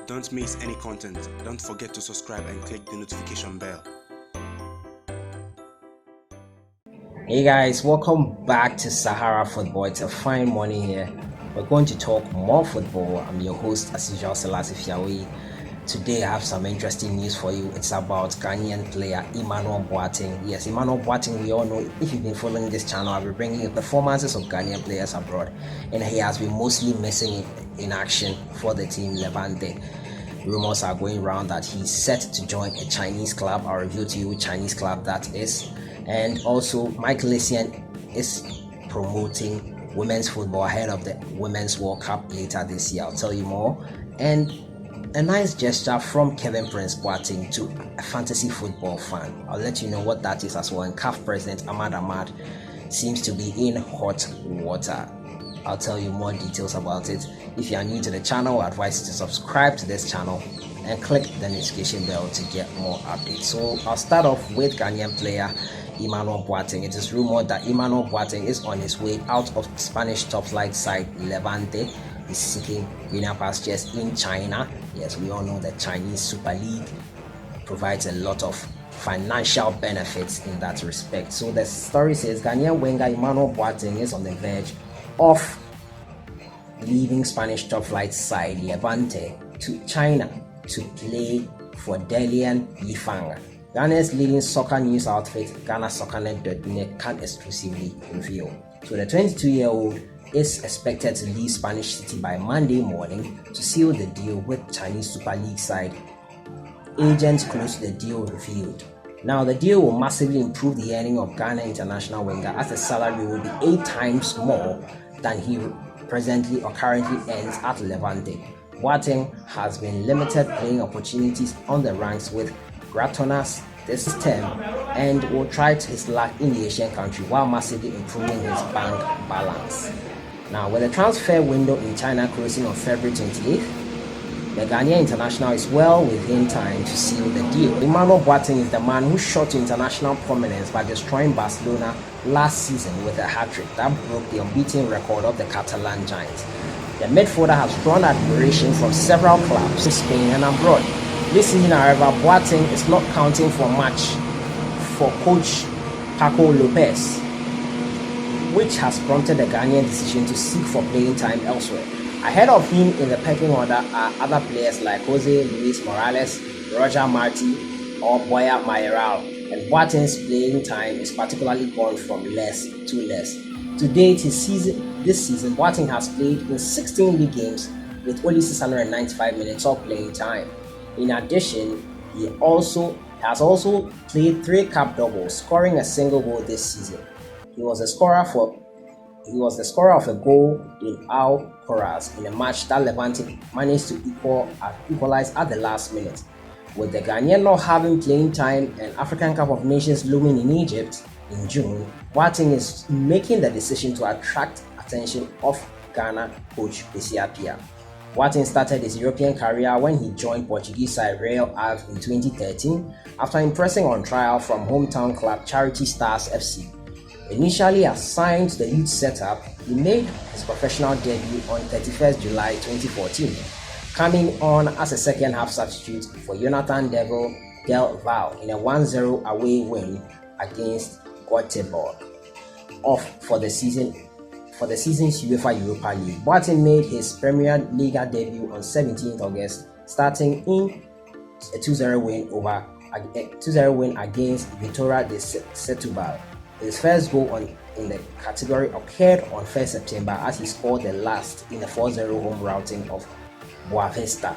Don't miss any content. Don't forget to subscribe and click the notification bell. Hey guys, welcome back to Sahara Football. It's a fine morning here. We're going to talk more football. I'm your host, as usual, Selassie Fiawi. Today I have some interesting news for you. It's about Ghanaian player Emmanuel Boateng. Yes, Emmanuel Boateng, we all know, if you've been following this channel, I'll be bringing you performances of Ghanaian players abroad. And he has been mostly missing in action for the team Levante. Rumors are going around that he's set to join a Chinese club. I'll reveal to you which Chinese club that is. And also, Michael Essien is promoting women's football ahead of the Women's World Cup later this year. I'll tell you more. And a nice gesture from Kevin Prince Boateng to a fantasy football fan. I'll let you know what that is as well. And CAF President Ahmad Ahmad seems to be in hot water. I'll tell you more details about it. If you are new to the channel, I advise you to subscribe to this channel and click the notification bell to get more updates. So I'll start off with Ghanaian player Emmanuel Boateng. It is rumored that Emmanuel Boateng is on his way out of Spanish top flight side Levante. He's seeking greener pastures in China. Yes, we all know that Chinese Super League provides a lot of financial benefits in that respect. So the story says Ghanaian winger Emmanuel Boateng is on the verge of leaving Spanish top flight side Levante to China to play for Dalian Yifang. Ghana's leading soccer news outfit, GhanaSoccerNet.net, can exclusively reveal. So the 22-year-old is expected to leave Spanish City by Monday morning to seal the deal with Chinese Super League side. Agents close to the deal revealed. Now, the deal will massively improve the earning of Ghana international winger, as the salary will be 8 times more than he presently or currently earns at Levante. Boateng has been limited playing opportunities on the ranks with Gratonas this term and will try his luck in the Asian country while massively improving his bank balance. Now, with the transfer window in China closing on February 28th, the Ghanaian international is well within time to seal the deal. Emmanuel Boateng is the man who shot to international prominence by destroying Barcelona last season with a hat-trick that broke the unbeaten record of the Catalan Giants. The midfielder has drawn admiration from several clubs in Spain and abroad. This season, however, Boateng is not counting for much for coach Paco Lopez, which has prompted the Ghanaian decision to seek for playing time elsewhere. Ahead of him in the pecking order are other players like Jose Luis Morales, Roger Marti, or Boya Mayoral, and Boateng's playing time is particularly gone from less to less. To date, this season, Boateng has played in 16 league games with only 695 minutes of playing time. In addition, he has also played 3 cup doubles, scoring a single goal this season. He was the scorer of a goal in Al Coraz in a match that Levante managed to equalize at the last minute. With the Ghanaian not having playing time and African Cup of Nations looming in Egypt in June, Boateng is making the decision to attract attention of Ghana coach Essien. Boateng started his European career when he joined Portuguese side Real Ave in 2013 after impressing on trial from hometown club Charity Stars FC. Initially assigned to the youth setup, he made his professional debut on 31st July 2014, coming on as a second-half substitute for Jonathan Del Val in a 1-0 away win against Göteborg. For the season's UEFA Europa League. Boateng made his Premier League debut on 17th August, starting in a 2-0 win against Vitória de Setúbal. His first goal in the category occurred on 1st September as he scored the last in a 4-0 home routing of Boavista.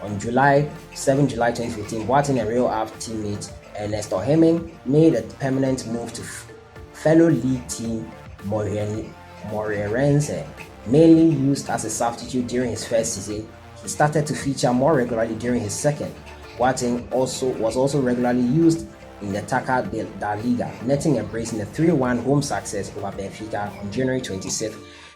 On 7 July 2015, Boateng and Real Ave teammate Ernesto Hemming made a permanent move to fellow league team Moreirense. Mainly used as a substitute during his first season, he started to feature more regularly during his second. Boateng was also regularly used in the Taça da Liga, netting a brace in a 3-1 home success over Benfica on January 26,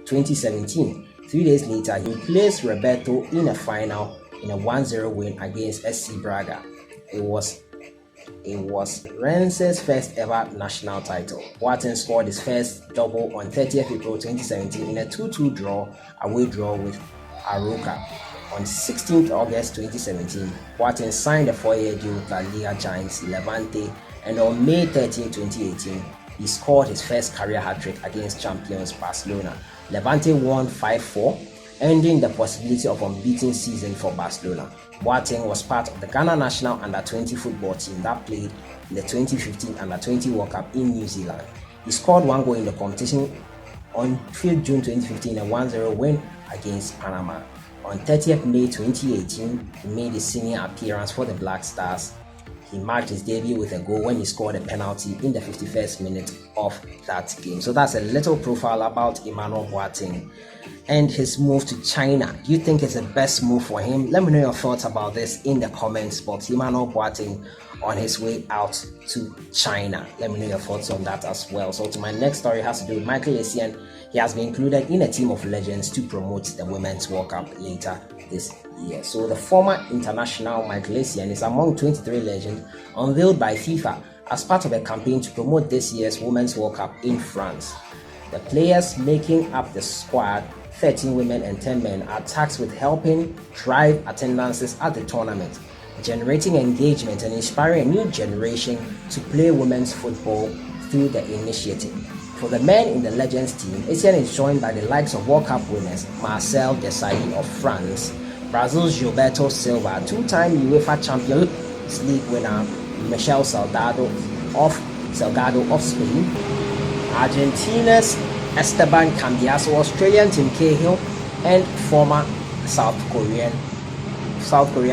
2017. 3 days later, he replaced Roberto in a final in a 1-0 win against SC Braga. It was Rennes's first ever national title. Boateng scored his first double on 30th April 2017 in a 2-2 away draw with Aroca. On 16th August 2017, Boateng signed a 4-year deal with La Liga giants Levante, and on May 13, 2018, he scored his first career hat-trick against champions Barcelona. Levante won 5-4, ending the possibility of unbeaten season for Barcelona. Boateng was part of the Ghana national under-20 football team that played in the 2015 under-20 World Cup in New Zealand. He scored 1 goal in the competition on 5th June 2015, a 1-0 win against Panama. On 30th May 2018, he made his senior appearance for the Black Stars. He marked his debut with a goal when he scored a penalty in the 51st minute of that game. So that's a little profile about Emmanuel Boateng and his move to China. Do you think it's the best move for him? Let me know your thoughts about this in the comments box. Emmanuel Boateng on his way out to China. Let me know your thoughts on that as well. So to my next story has to do with Michael Essien. He has been included in a team of legends to promote the Women's World Cup later this year. So the former international Michael Essien is among 23 legends unveiled by FIFA as part of a campaign to promote this year's Women's World Cup in France. The players making up the squad, 13 women and 10 men, are tasked with helping drive attendances at the tournament, generating engagement and inspiring a new generation to play women's football through the initiative. For the men in the Legends team, Essien is joined by the likes of World Cup winners Marcel Desailly of France, Brazil's Gilberto Silva, two-time UEFA Champions League winner Michel Salgado of Spain, Argentina's Esteban Cambiaso, Australian Tim Cahill, and former South Korean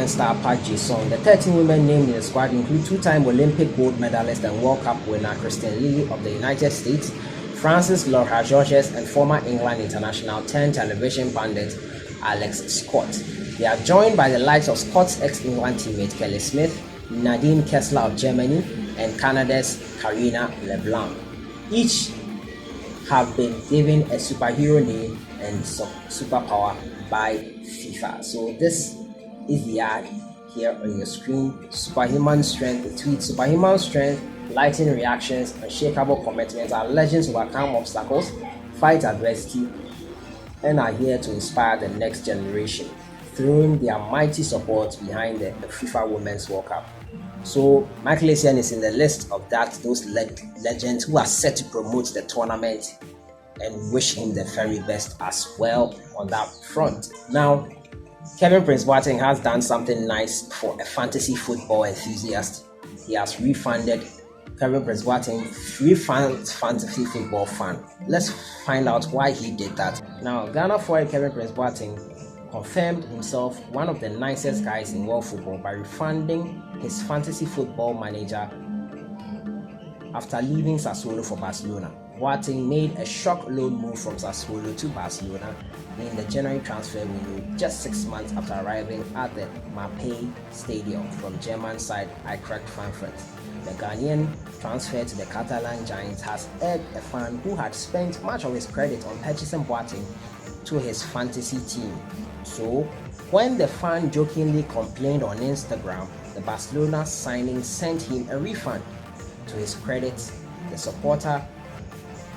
star Park Ji-sung. The 13 women named in the squad include two-time Olympic gold medalist and World Cup winner Christine Lilly of the United States, Francis Laura Georges, and former England international turned television pundit Alex Scott. They are joined by the likes of Scott's ex-England teammate Kelly Smith, Nadine Kessler of Germany, and Canada's Karina LeBlanc. Each have been given a superhero name and superpower by FIFA. So this is the ad here on your screen. Superhuman strength, the tweet: superhuman strength, lightning reactions, unshakable commitment are legends who overcome obstacles, fight adversity, and are here to inspire the next generation, throwing their mighty support behind the FIFA Women's World Cup. So Michael Essien is in the list of those legends who are set to promote the tournament, and wish him the very best as well on that front. Now, Kevin Prince Boateng has done something nice for a fantasy football enthusiast. He has refunded Kevin Prince Boateng fantasy football fan. Let's find out why he did that. Now, Ghana forward Kevin Prince Boateng confirmed himself one of the nicest guys in world football by refunding his fantasy football manager after leaving Sassuolo for Barcelona. Boateng made a shock loan move from Sassuolo to Barcelona in the January transfer window, just 6 months after arriving at the Mapei Stadium from German side Eintracht Frankfurt. The Ghanaian transfer to the Catalan Giants has earned a fan who had spent much of his credit on purchasing Boateng to his fantasy team. So, when the fan jokingly complained on Instagram, the Barcelona signing sent him a refund. To his credit, the supporter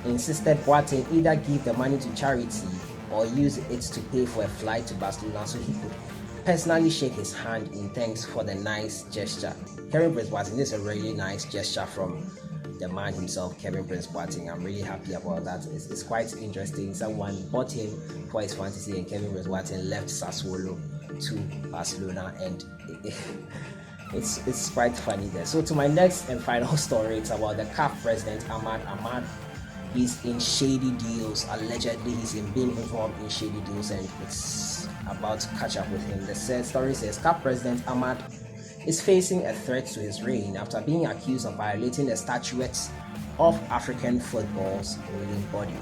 insisted Boateng either give the money to charity or use it to pay for a flight to Barcelona so he could personally shake his hand in thanks for the nice gesture. Kevin Prince Boateng, this is a really nice gesture from the man himself, Kevin Prince Boateng. I'm really happy about that. It's quite interesting. Someone bought him for his fantasy, and Kevin Prince Boateng left Sassuolo to Barcelona, and it's quite funny there. So to my next and final story, it's about the CAF president Ahmad Ahmad. He's in shady deals. Allegedly, he's been involved in shady deals, and it's about to catch up with him. The story says CAF president Ahmad is facing a threat to his reign after being accused of violating the statutes of African football's ruling body.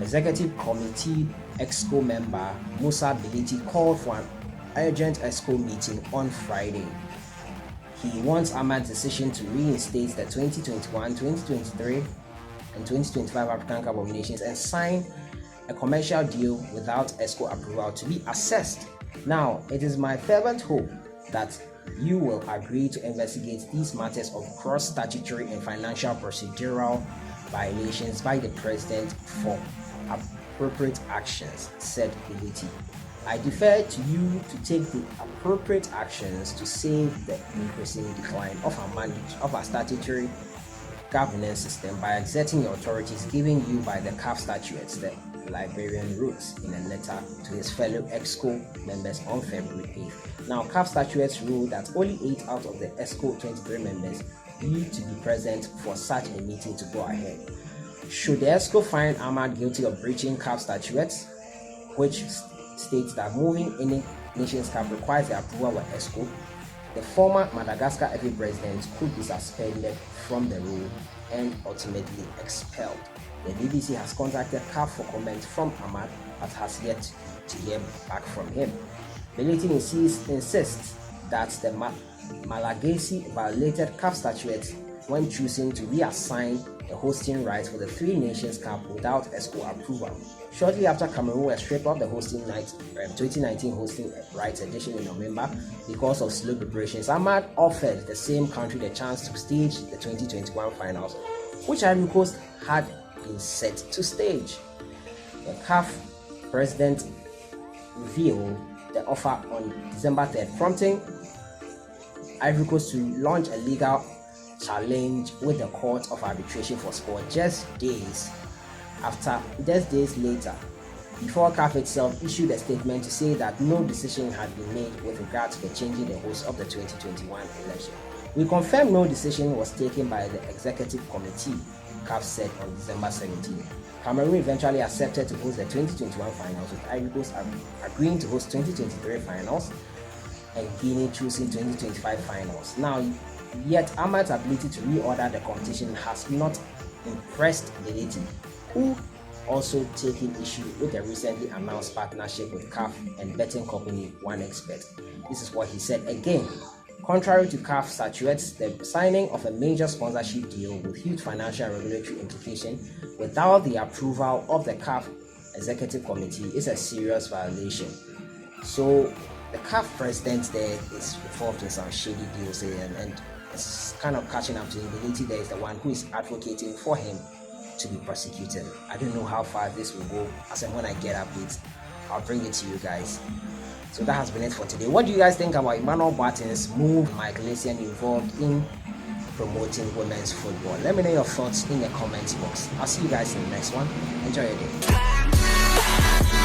Executive Committee EXCO member Musa Biliti called for an urgent EXCO meeting on Friday. He wants Ahmad's decision to reinstate the 2021, 2023 and 2025 African Cup of Nations and sign a commercial deal without EXCO approval to be assessed. Now, it is my fervent hope that you will agree to investigate these matters of cross-statutory and financial procedural violations by the president for appropriate actions, said Biliti. I defer to you to take the appropriate actions to save the increasing decline of our statutory governance system by exerting your authorities given you by the CAF statutes, the librarian wrote in a letter to his fellow EXCO members on February 8th. Now, CAF statutes rule that only 8 out of the EXCO 23 members need to be present for such a meeting to go ahead. Should the EXCO find Ahmad guilty of breaching CAF statutes, which states that moving any nation's cap requires the approval of EXCO, the former Madagascar FA president could be suspended from the role and ultimately expelled. The BBC has contacted CAF for comment from Ahmad but has yet to hear back from him. Boateng insists that the Malagasy violated CAF statutes when choosing to reassign the hosting rights for the Three Nations Cup without EXCO approval. Shortly after Cameroon was stripped of the 2019 hosting rights edition in November because of slow preparations, Ahmad offered the same country the chance to stage the 2021 finals, which Ivory Coast had been set to stage. The CAF president revealed the offer on December 3rd, prompting Ivory Coast to launch a legal challenge with the Court of Arbitration for Sport just days later, before CAF itself issued a statement to say that no decision had been made with regard to the changing the host of the 2021 election. We confirm no decision was taken by the executive committee, CAF said on December 17. Cameroon eventually accepted to host the 2021 finals, with Ivory Coast agreeing to host 2023 finals and Guinea choosing 2025 finals. Now, yet Ahmad's ability to reorder the competition has not impressed Boateng, who also taking issue with the recently announced partnership with CAF and betting company OneXBet. This is what he said again. Contrary to CAF statutes, the signing of a major sponsorship deal with huge financial and regulatory implication without the approval of the CAF Executive Committee is a serious violation. So the CAF president there is involved in some shady deals and it's kind of catching up to him. Boateng there is the one who is advocating for him to be prosecuted. I don't know how far this will go. As and when I get updates, I'll bring it to you guys. So that has been it for today. What do you guys think about Emmanuel Boateng's move, Michael Essien involved in promoting women's football? Let me know your thoughts in the comments box. I'll see you guys in the next one. Enjoy your day.